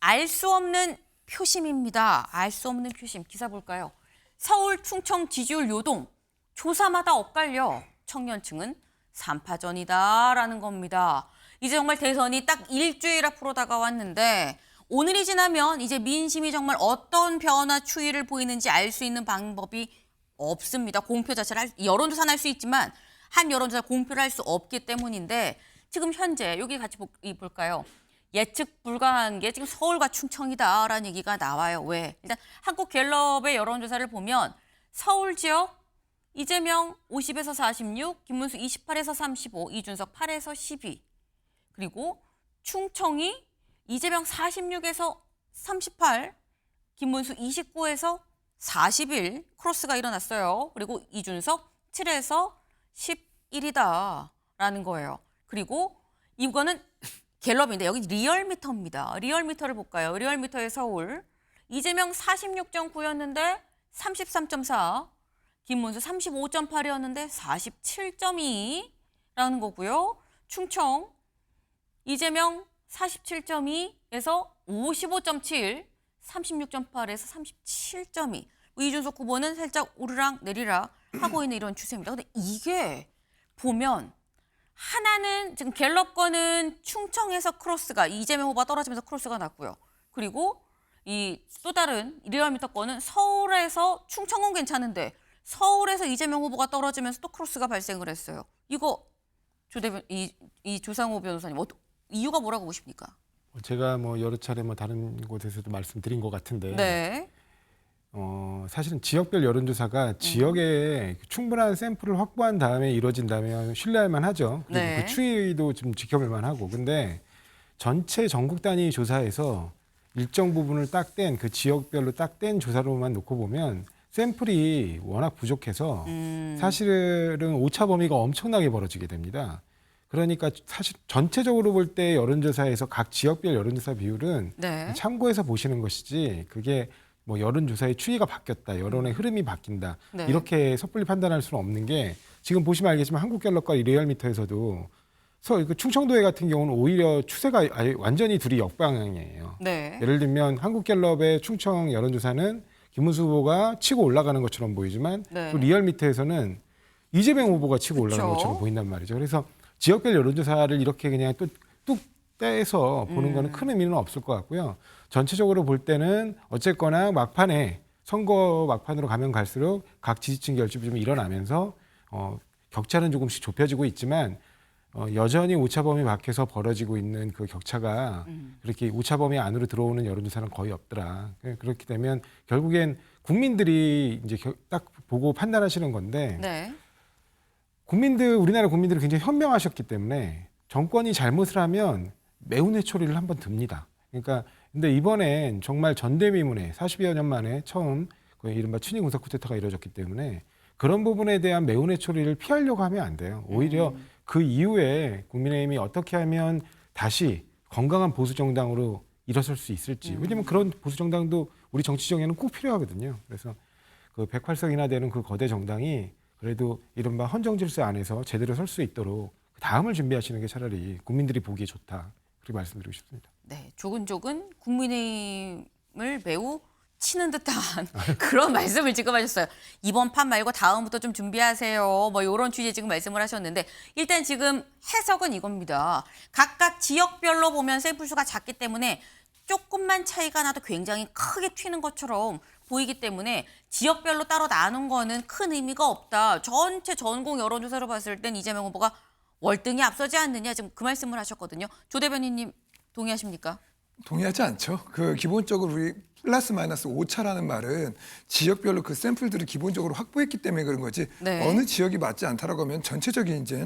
알 수 없는 표심입니다. 알 수 없는 표심. 기사 볼까요? 서울, 충청 지지율 요동. 조사마다 엇갈려. 청년층은 3파전이다라는 겁니다. 이제 정말 대선이 딱 일주일 앞으로 다가왔는데 오늘이 지나면 이제 민심이 정말 어떤 변화 추이를 보이는지 알 수 있는 방법이 없습니다. 공표 자체를 여론조사는 할 수 있지만 한 여론조사 공표를 할 수 없기 때문인데 지금 현재 여기 같이 볼까요? 예측 불가한 게 지금 서울과 충청이다라는 얘기가 나와요. 왜? 일단 한국갤럽의 여론조사를 보면 서울 지역 이재명 50에서 46, 김문수 28에서 35, 이준석 8에서 12. 그리고 충청이 이재명 46에서 38, 김문수 29에서 41 크로스가 일어났어요. 그리고 이준석 7에서 11이다라는 거예요. 그리고 이거는 갤럽인데 여기 리얼미터입니다. 리얼미터를 볼까요? 리얼미터의 서울. 이재명 46.9였는데 33.4, 김문수 35.8이었는데 47.2라는 거고요. 충청 이재명 47.2에서 55.7, 36.8에서 37.2. 이준석 후보는 살짝 오르락 내리락 하고 있는 이런 추세입니다. 근데 이게 보면 하나는 지금 갤럽 거는 충청에서 크로스가 이재명 후보가 떨어지면서 크로스가 났고요. 그리고 이 또 다른 리얼미터 거는 서울에서 충청은 괜찮은데 서울에서 이재명 후보가 떨어지면서 또 크로스가 발생을 했어요. 이거 이 조상호 변호사님 이유가 뭐라고 보십니까? 제가 뭐 여러 차례 뭐 다른 곳에서도 말씀드린 것 같은데 네. 사실은 지역별 여론조사가 지역에 충분한 샘플을 확보한 다음에 이루어진다면 신뢰할 만하죠. 그리고 네. 그 추이도 좀 지켜볼 만하고. 근데 전체 전국 단위 조사에서 일정 부분을 딱 뗀 그 지역별로 딱 뗀 조사로만 놓고 보면 샘플이 워낙 부족해서 사실은 오차 범위가 엄청나게 벌어지게 됩니다. 그러니까 사실 전체적으로 볼 때 여론조사에서 각 지역별 여론조사 비율은 네. 참고해서 보시는 것이지 그게 뭐 여론조사의 추이가 바뀌었다, 여론의 흐름이 바뀐다 네. 이렇게 섣불리 판단할 수는 없는 게 지금 보시면 알겠지만 한국갤럽과 리얼미터에서도 그 충청도에 같은 경우는 오히려 추세가 아예 완전히 둘이 역방향이에요. 네. 예를 들면 한국갤럽의 충청 여론조사는 김문수 후보가 치고 올라가는 것처럼 보이지만 네. 또 리얼미터에서는 이재명 후보가 치고 올라가는 그쵸. 것처럼 보인단 말이죠. 그래서 지역별 여론조사를 이렇게 그냥 뚝 떼서 보는 거는 큰 의미는 없을 것 같고요. 전체적으로 볼 때는 어쨌거나 막판에 선거 막판으로 가면 갈수록 각 지지층 결집이 좀 일어나면서 격차는 조금씩 좁혀지고 있지만 여전히 오차범위 밖에서 벌어지고 있는 그 격차가 그렇게 오차범위 안으로 들어오는 여론조사는 거의 없더라. 그렇게 되면 결국엔 국민들이 이제 딱 보고 판단하시는 건데 네. 우리나라 국민들이 굉장히 현명하셨기 때문에 정권이 잘못을 하면 매운회 초리를 한번 듭니다. 그러니까 근데 이번엔 정말 전대미문에 40여 년 만에 처음 그 이른바 춘희 군사 쿠데타가 이루어졌기 때문에 그런 부분에 대한 매운회 처리를 피하려고 하면 안 돼요. 오히려 그 이후에 국민의힘이 어떻게 하면 다시 건강한 보수 정당으로 일어설 수 있을지. 왜냐하면 그런 보수 정당도 우리 정치 정에는 꼭 필요하거든요. 그래서 그 108석이나 되는 그 거대 정당이 그래도 이른바 헌정 질서 안에서 제대로 설 수 있도록 다음을 준비하시는 게 차라리 국민들이 보기에 좋다. 그렇게 말씀드리고 싶습니다. 네. 조근조근 국민의힘을 매우 치는 듯한 그런 말씀을 지금 하셨어요. 이번 판 말고 다음부터 좀 준비하세요. 뭐 이런 취지의 지금 말씀을 하셨는데 일단 지금 해석은 이겁니다. 각각 지역별로 보면 샘플 수가 작기 때문에 조금만 차이가 나도 굉장히 크게 튀는 것처럼 보이기 때문에 지역별로 따로 나눈 거는 큰 의미가 없다. 전체 전국 여론조사로 봤을 땐 이재명 후보가 월등히 앞서지 않느냐 지금 그 말씀을 하셨거든요. 조 대변인님 동의하십니까? 동의하지 않죠. 기본적으로 우리 플러스 마이너스 오차라는 말은 지역별로 그 샘플들을 기본적으로 확보했기 때문에 그런 거지. 네. 어느 지역이 맞지 않다라고 하면 전체적인 이제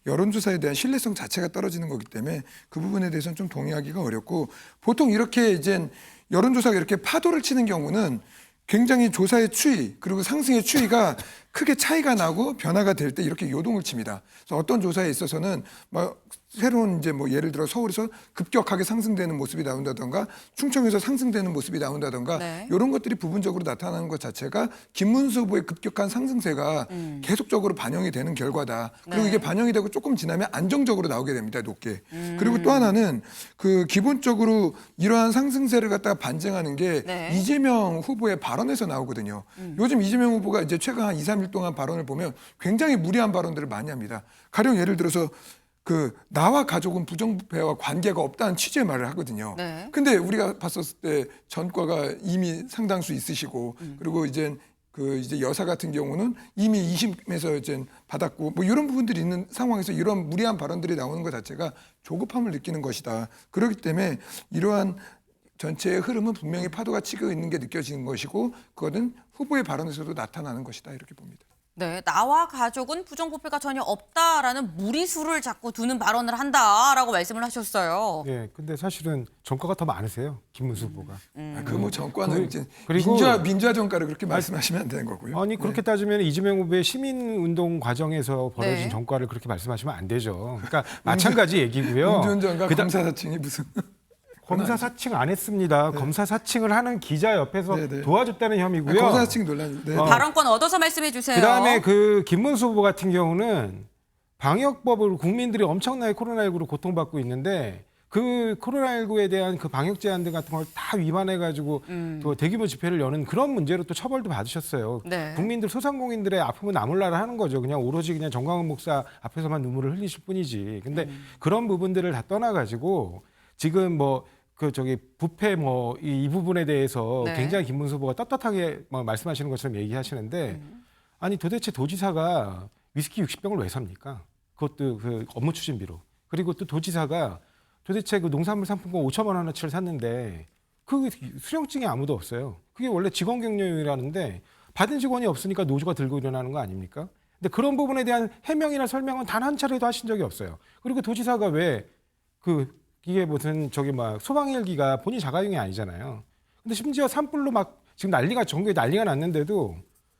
여론조사에 대한 신뢰성 자체가 떨어지는 거기 때문에 그 부분에 대해서는 좀 동의하기가 어렵고 보통 이렇게 이제 여론조사가 이렇게 파도를 치는 경우는 굉장히 조사의 추이 그리고 상승의 추이가 크게 차이가 나고 변화가 될 때 이렇게 요동을 칩니다. 그래서 어떤 조사에 있어서는 막 새로운 이제 뭐 예를 들어 서울에서 급격하게 상승되는 모습이 나온다던가 충청에서 상승되는 모습이 나온다던가 네. 이런 것들이 부분적으로 나타나는 것 자체가 김문수 후보의 급격한 상승세가 계속적으로 반영이 되는 결과다. 그리고 네. 이게 반영이 되고 조금 지나면 안정적으로 나오게 됩니다. 높게. 그리고 또 하나는 그 기본적으로 이러한 상승세를 갖다가 반증하는 게 네. 이재명 후보의 발언에서 나오거든요. 요즘 이재명 후보가 이제 최근 한 2, 3일 동안 발언을 보면 굉장히 무리한 발언들을 많이 합니다. 가령 예를 들어서 그 나와 가족은 부정부패와 관계가 없다는 취지의 말을 하거든요. 네. 근데 우리가 봤었을 때 전과가 이미 상당수 있으시고 그리고 이제 그 이제 여사 같은 경우는 이미 2심에서 이제 받았고 뭐 이런 부분들이 있는 상황에서 이런 무리한 발언들이 나오는 것 자체가 조급함을 느끼는 것이다. 그렇기 때문에 이러한 전체의 흐름은 분명히 파도가 치고 있는 게 느껴지는 것이고 그거는 후보의 발언에서도 나타나는 것이다 이렇게 봅니다. 네, 나와 가족은 부정부패가 전혀 없다라는 무리수를 자꾸 두는 발언을 한다라고 말씀을 하셨어요. 예, 근데 사실은 전과가 더 많으세요. 김문수 후보가. 그 뭐 정과는 이제 그리고- 민주화 정과를 그렇게 말씀하시면 안 되는 거고요. 아니 그렇게 따지면 이재명 후보의 시민운동 과정에서 벌어진 네. 전과를 그렇게 말씀하시면 안 되죠. 그러니까 마찬가지 얘기고요. 음주운전과 그다음- 검사 사칭이 무슨 검사 사칭 안 했습니다. 검사 사칭을 하는 기자 옆에서 네, 네. 도와줬다는 혐의고요. 검사 사칭 논란. 네. 발언권 얻어서 말씀해 주세요. 그다음에 그 김문수 후보 같은 경우는 방역법을 국민들이 엄청나게 코로나19로 고통받고 있는데 그 코로나19에 대한 그 방역 제한들 같은 걸 다 위반해가지고 또 대규모 집회를 여는 그런 문제로 또 처벌도 받으셨어요. 네. 국민들 소상공인들의 아픔은 나몰라라 하는 거죠. 그냥 오로지 그냥 정광훈 목사 앞에서만 눈물을 흘리실 뿐이지. 근데 그런 부분들을 다 떠나가지고 지금 뭐 그 저기 부패 뭐 이 부분에 대해서 네. 굉장히 김문수 후보가 떳떳하게 뭐 말씀하시는 것처럼 얘기하시는데 아니 도대체 도지사가 위스키 60병을 왜 삽니까? 그것도 그 업무 추진비로. 그리고 또 도지사가 도대체 그 농산물 상품권 5천만 원어치를 샀는데 그 수령증이 아무도 없어요. 그게 원래 직원 격려율이라는데 받은 직원이 없으니까 노조가 들고 일어나는 거 아닙니까? 근데 그런 부분에 대한 해명이나 설명은 단 한 차례도 하신 적이 없어요. 그리고 도지사가 왜 그 이게 무슨 저기 막 소방 헬기가 본인 자가용이 아니잖아요. 근데 심지어 산불로 막 지금 난리가 전국에 난리가 났는데도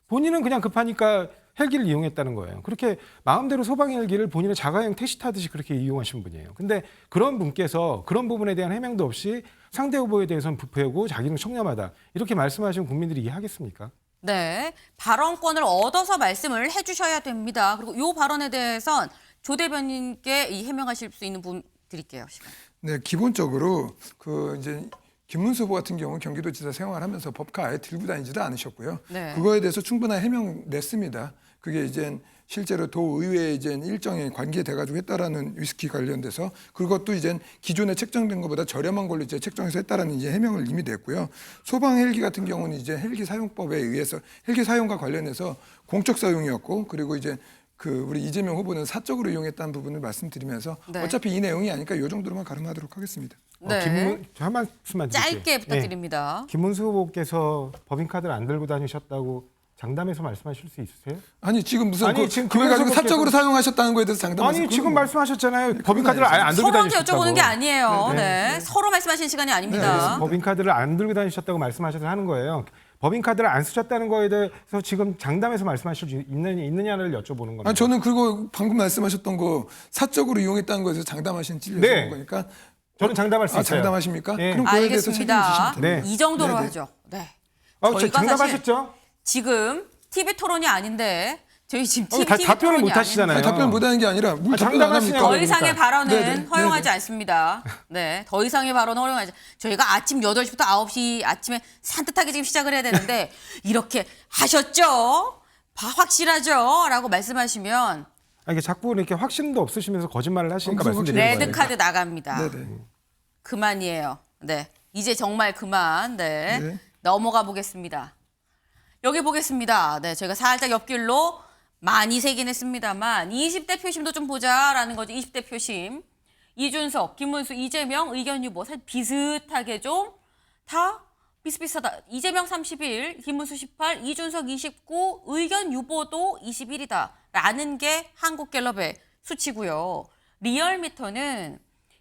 본인은 그냥 급하니까 헬기를 이용했다는 거예요. 그렇게 마음대로 소방 헬기를 본인의 자가용 택시 타듯이 그렇게 이용하신 분이에요. 근데 그런 분께서 그런 부분에 대한 해명도 없이 상대 후보에 대해서는 부패고 자기는 청렴하다 이렇게 말씀하시면 국민들이 이해하겠습니까? 네, 발언권을 얻어서 말씀을 해주셔야 됩니다. 그리고 이 발언에 대해선 조 대변인께 이 해명하실 수 있는 분 드릴게요. 시간. 네, 기본적으로 그 이제 김문수 후보 같은 경우는 경기도지사 생활하면서 법카 아예 들고 다니지도 않으셨고요. 네. 그거에 대해서 충분한 해명 냈습니다. 그게 이제 실제로 도의회 이제 일정에 관계돼가지고 했다라는 위스키 관련돼서 그것도 이제 기존에 책정된 것보다 저렴한 걸로 이제 책정해서 했다라는 이제 해명을 이미 냈고요. 소방 헬기 같은 경우는 이제 헬기 사용법에 의해서 헬기 사용과 관련해서 공적 사용이었고 그리고 이제 그 우리 이재명 후보는 사적으로 이용했다는 부분을 말씀드리면서 네. 어차피 이 내용이 아니까 이 정도로만 가름하도록 하겠습니다. 네, 한 말씀만 드릴게요. 짧게 네. 부탁드립니다. 김문수 후보께서 법인카드를 안 들고 다니셨다고 장담해서 말씀하실 수 있으세요? 아니 지금 무슨 아니, 그, 지금 그걸 가지고 김현수 사적으로 후보께서- 사용하셨다는 거에 대해서 장담하세요? 아니 지금 말씀하셨잖아요. 법인카드를 아예 안 들고 서로한테 다니셨다고. 여쭤보는 게 아니에요. 네, 네, 서로 말씀하시는 시간이 네, 아닙니다. 알겠습니다. 법인카드를 안 들고 다니셨다고 말씀하셔서 하는 거예요. 법인카드를 안 쓰셨다는 거에 대해서 지금 장담해서 말씀하실 수 있느냐를 여쭤보는 겁니다. 아니 저는 그거 방금 말씀하셨던 거 사적으로 이용했다는 거에서 장담하신 찔려서 네. 그런 거니까 저는 장담할 수 아 있어요. 장담하십니까? 예. 그럼 그거에 대해서 책임지시면 알겠습니다. 됩니다. 네. 이 정도로 네네. 하죠. 네. 저 저희가 장담하셨죠? 지금 TV 토론이 아닌데 저희 지금 TV 답변을 토론이 못 하시잖아요. 아니, 답변 못하는 게 아니라 뭘 답변 안 장담하시냐고. 합니까? 더 이상의 그러니까. 발언은 네네. 허용하지 네네. 않습니다. 네, 더 이상의 발언은 허용하지. 저희가 아침 8시부터 9시 아침에 산뜻하게 지금 시작을 해야 되는데 이렇게 하셨죠? 확실하죠? 라고 말씀하시면 아니, 이게 자꾸 이렇게 확신도 없으시면서 거짓말을 하시니까 무슨 말씀드리는 거예요. 레드카드 나갑니다. 네네. 그만이에요. 네, 이제 정말 그만. 네, 네. 넘어가 보겠습니다. 여기 보겠습니다. 네, 저희가 살짝 옆길로 많이 세긴 했습니다만 20대 표심도 좀 보자라는 거죠. 20대 표심. 이준석, 김문수, 이재명 의견 유보 사실 비슷하게 좀 다 비슷비슷하다. 이재명 31, 김문수 18, 이준석 29, 의견 유보도 21이다. 라는 게 한국갤럽의 수치고요. 리얼미터는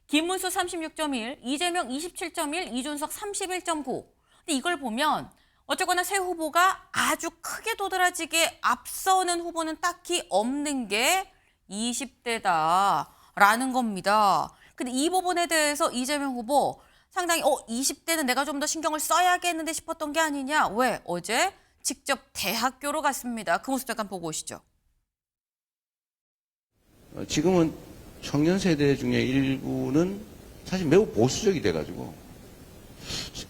김문수 36.1, 이재명 27.1, 이준석 31.9. 근데 이걸 보면 어쨌거나 새 후보가 아주 크게 도드라지게 앞서는 후보는 딱히 없는 게 20대다. 된다라는 겁니다. 근데 이 부분에 대해서 이재명 후보 상당히 20대는 내가 좀 더 신경을 써야겠는데 싶었던 게 아니냐. 왜? 어제 직접 대학교로 갔습니다. 그 모습 잠깐 보고 오시죠. 지금은 청년 세대 중에 일부는 사실 매우 보수적이 돼가지고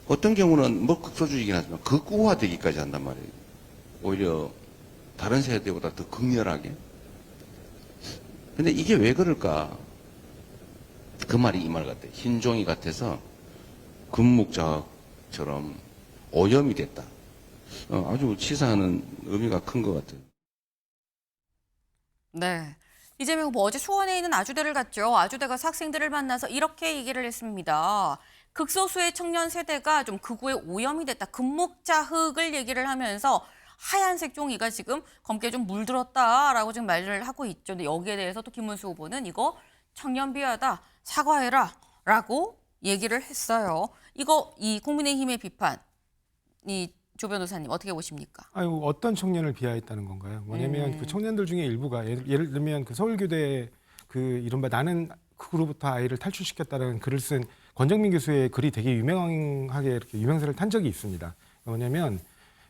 어떤 경우는 뭐 극소주의긴 하지만 극우화되기까지 한단 말이에요. 오히려 다른 세대보다 더 극렬하게. 근데 이게 왜 그럴까? 그 말이 이 말 같아요. 흰종이 같아서 금묵자처럼 오염이 됐다. 아주 치사하는 의미가 큰 것 같아요. 네. 이재명 후보 어제 수원에 있는 아주대를 갔죠. 아주대 가서 학생들을 만나서 이렇게 얘기를 했습니다. 극소수의 청년 세대가 좀 극우에 오염이 됐다. 금묵자흑을 얘기를 하면서 하얀색 종이가 지금 검게 좀 물들었다라고 지금 말을 하고 있죠. 근데 여기에 대해서 또 김문수 후보는 이거 청년 비하다. 사과해라라고 얘기를 했어요. 이거 이 국민의힘의 비판, 이 조 변호사님 어떻게 보십니까? 아유, 어떤 청년을 비하했다는 건가요? 뭐냐면 그 청년들 중에 일부가 예를 들면 그 서울교대 그 이른바 나는 극으로부터 아이를 탈출시켰다는 글을 쓴 권정민 교수의 글이 되게 유명하게 이렇게 유명세를 탄 적이 있습니다. 뭐냐면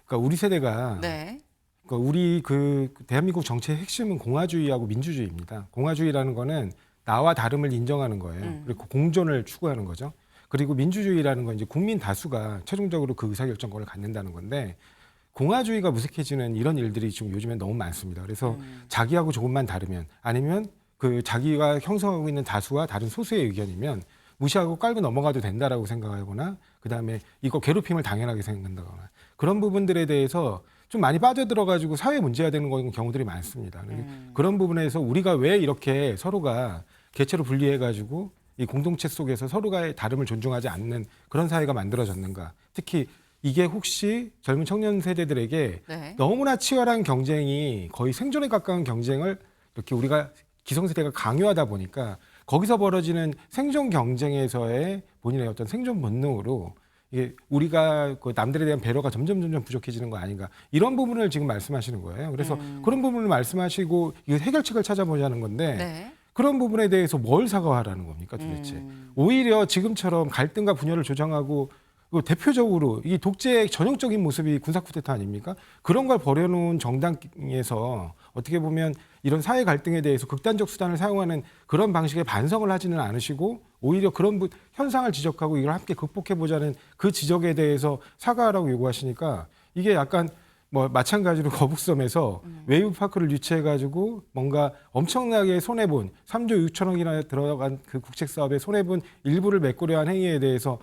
그러니까 우리 세대가 네. 그러니까 우리 그 대한민국 정치의 핵심은 공화주의하고 민주주의입니다. 공화주의라는 거는 나와 다름을 인정하는 거예요. 그리고 공존을 추구하는 거죠. 그리고 민주주의라는 건 이제 국민 다수가 최종적으로 그 의사결정권을 갖는다는 건데 공화주의가 무색해지는 이런 일들이 지금 요즘에 너무 많습니다. 그래서 자기하고 조금만 다르면 아니면 그 자기가 형성하고 있는 다수와 다른 소수의 의견이면 무시하고 깔고 넘어가도 된다라고 생각하거나 그다음에 이거 괴롭힘을 당연하게 생각한다거나 그런 부분들에 대해서 좀 많이 빠져들어가지고 사회 문제가 되는 경우들이 많습니다. 그런 부분에서 우리가 왜 이렇게 서로가 개체로 분리해가지고 이 공동체 속에서 서로가의 다름을 존중하지 않는 그런 사회가 만들어졌는가. 특히 이게 혹시 젊은 청년 세대들에게 네. 너무나 치열한 경쟁이 거의 생존에 가까운 경쟁을 이렇게 우리가 기성세대가 강요하다 보니까 거기서 벌어지는 생존 경쟁에서의 본인의 어떤 생존 본능으로 이게 우리가 그 남들에 대한 배려가 점점 부족해지는 거 아닌가 이런 부분을 지금 말씀하시는 거예요. 그래서 그런 부분을 말씀하시고 이 해결책을 찾아보자는 건데 네. 그런 부분에 대해서 뭘 사과하라는 겁니까 도대체? 오히려 지금처럼 갈등과 분열을 조장하고 대표적으로 이 독재의 전형적인 모습이 군사 쿠데타 아닙니까? 그런 걸 벌여놓은 정당에서 어떻게 보면 이런 사회 갈등에 대해서 극단적 수단을 사용하는 그런 방식의 반성을 하지는 않으시고 오히려 그런 현상을 지적하고 이걸 함께 극복해보자는 그 지적에 대해서 사과하라고 요구하시니까 이게 약간 뭐 마찬가지로 거북섬에서 웨이브파크를 유치해가지고 뭔가 엄청나게 손해본 3조 6천억이나 들어간 그 국책 사업에 손해본 일부를 메꾸려 한 행위에 대해서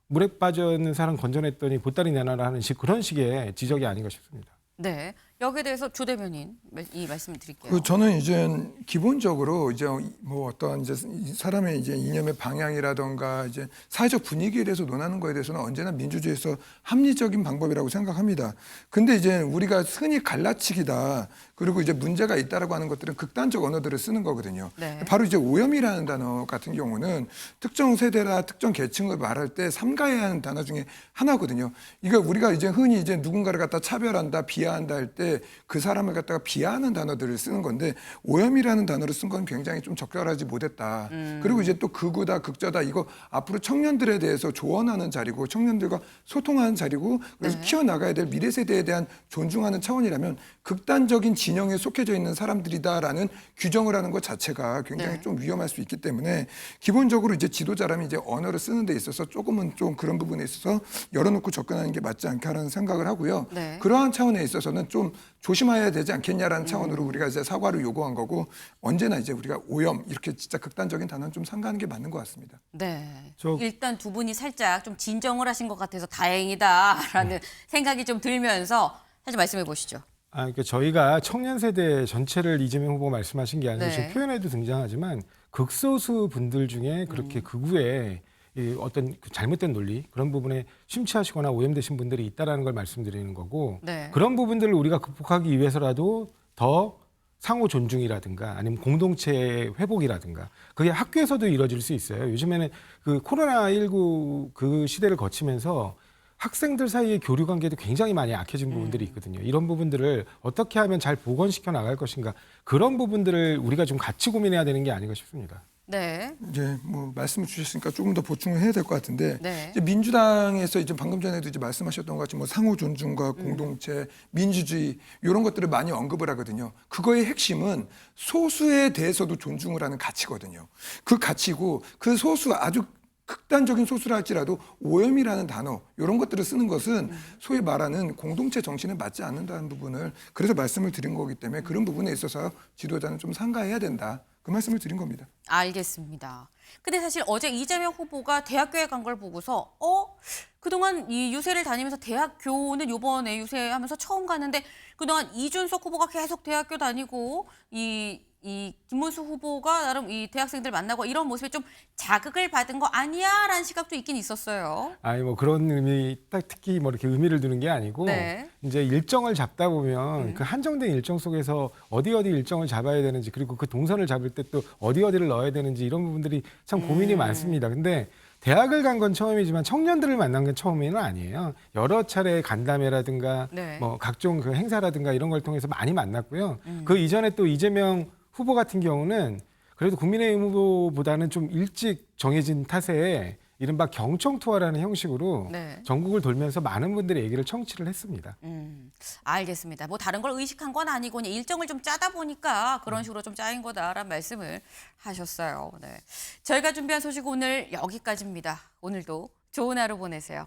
물에 빠져 있는 사람 건져냈더니 보따리 내놔라 하는 그런 식의 지적이 아닌가 싶습니다. 네. 여기에 대해서 조 대변인 이 말씀을 드릴게요. 그 저는 이제 기본적으로 이제 뭐 어떤 이제 사람의 이제 이념의 방향이라던가 이제 사회적 분위기에 대해서 논하는 거에 대해서는 언제나 민주주의에서 합리적인 방법이라고 생각합니다. 근데 이제 우리가 흔히 갈라치기다 그리고 이제 문제가 있다라고 하는 것들은 극단적 언어들을 쓰는 거거든요. 네. 바로 이제 오염이라는 단어 같은 경우는 특정 세대나 특정 계층을 말할 때 삼가해야 하는 단어 중에 하나거든요. 이거 우리가 이제 흔히 이제 누군가를 갖다 차별한다, 비하한다 할 때 그 사람을 갖다가 비하하는 단어들을 쓰는 건데 오염이라는 단어를 쓴 건 굉장히 좀 적절하지 못했다. 그리고 이제 또 극우다, 극자다 이거 앞으로 청년들에 대해서 조언하는 자리고 청년들과 소통하는 자리고 그래서 키워나가야 될 미래 세대에 대한 존중하는 차원이라면 극단적인 진영에 속해져 있는 사람들이다라는 규정을 하는 것 자체가 굉장히 좀 위험할 수 있기 때문에 기본적으로 이제 지도자라면 이제 언어를 쓰는 데 있어서 조금은 좀 그런 부분에 있어서 열어놓고 접근하는 게 맞지 않다라는 생각을 하고요. 네. 그러한 차원에 있어서는 좀 조심해야 되지 않겠냐라는 차원으로 우리가 이제 사과를 요구한 거고 언제나 이제 우리가 오염 이렇게 진짜 극단적인 단어는 좀 삼가하는 게 맞는 것 같습니다. 네. 저- 일단 두 분이 살짝 좀 진정을 하신 것 같아서 다행이다라는 생각이 좀 들면서 사실 말씀해 보시죠. 그러니까 저희가 청년 세대 전체를 이재명 후보 말씀하신 게 아니라 네. 지금 표현에도 등장하지만 극소수 분들 중에 그렇게 극우의 이 어떤 그 잘못된 논리 그런 부분에 심취하시거나 오염되신 분들이 있다라는 걸 말씀드리는 거고 네. 그런 부분들을 우리가 극복하기 위해서라도 더 상호 존중이라든가 아니면 공동체 회복이라든가 그게 학교에서도 이루어질 수 있어요. 요즘에는 그 코로나19 그 시대를 거치면서 학생들 사이의 교류 관계도 굉장히 많이 약해진 부분들이 있거든요. 이런 부분들을 어떻게 하면 잘 복원시켜 나갈 것인가 그런 부분들을 우리가 좀 같이 고민해야 되는 게 아닌가 싶습니다. 네. 이제 뭐 말씀을 주셨으니까 조금 더 보충을 해야 될 것 같은데 네. 이제 민주당에서 이제 방금 전에도 이제 말씀하셨던 것 같이 뭐 상호 존중과 공동체, 민주주의 이런 것들을 많이 언급을 하거든요. 그거의 핵심은 소수에 대해서도 존중을 하는 가치거든요. 그 가치고 그 소수 아주 극단적인 소수라 할지라도 오염이라는 단어 이런 것들을 쓰는 것은 소위 말하는 공동체 정신에 맞지 않는다는 부분을 그래서 말씀을 드린 거기 때문에 그런 부분에 있어서 지도자는 좀 상가해야 된다. 그 말씀을 드린 겁니다. 알겠습니다. 근데 사실 어제 이재명 후보가 대학교에 간 걸 보고서 그동안 이 유세를 다니면서 대학교는 요번에 유세하면서 처음 갔는데 그동안 이준석 후보가 계속 대학교 다니고 이 김문수 후보가 나름 이 대학생들 만나고 이런 모습에 좀 자극을 받은 거 아니야라는 시각도 있긴 있었어요. 아니 뭐 그런 의미 딱 특히 뭐 이렇게 의미를 두는 게 아니고 네. 이제 일정을 잡다 보면 그 한정된 일정 속에서 어디 일정을 잡아야 되는지 그리고 그 동선을 잡을 때 또 어디를 넣어야 되는지 이런 부분들이 참 고민이 많습니다. 근데 대학을 간 건 처음이지만 청년들을 만난 건 처음에는 아니에요. 여러 차례 간담회라든가 네. 뭐 각종 그 행사라든가 이런 걸 통해서 많이 만났고요. 그 이전에 또 이재명 후보 같은 경우는 그래도 국민의힘 후보보다는 좀 일찍 정해진 탓에 이른바 경청 투어라는 형식으로 네. 전국을 돌면서 많은 분들의 얘기를 청취를 했습니다. 알겠습니다. 뭐 다른 걸 의식한 건 아니고 그냥 일정을 좀 짜다 보니까 그런 식으로 좀 짜인 거다라는 말씀을 하셨어요. 네. 저희가 준비한 소식 오늘 여기까지입니다. 오늘도 좋은 하루 보내세요.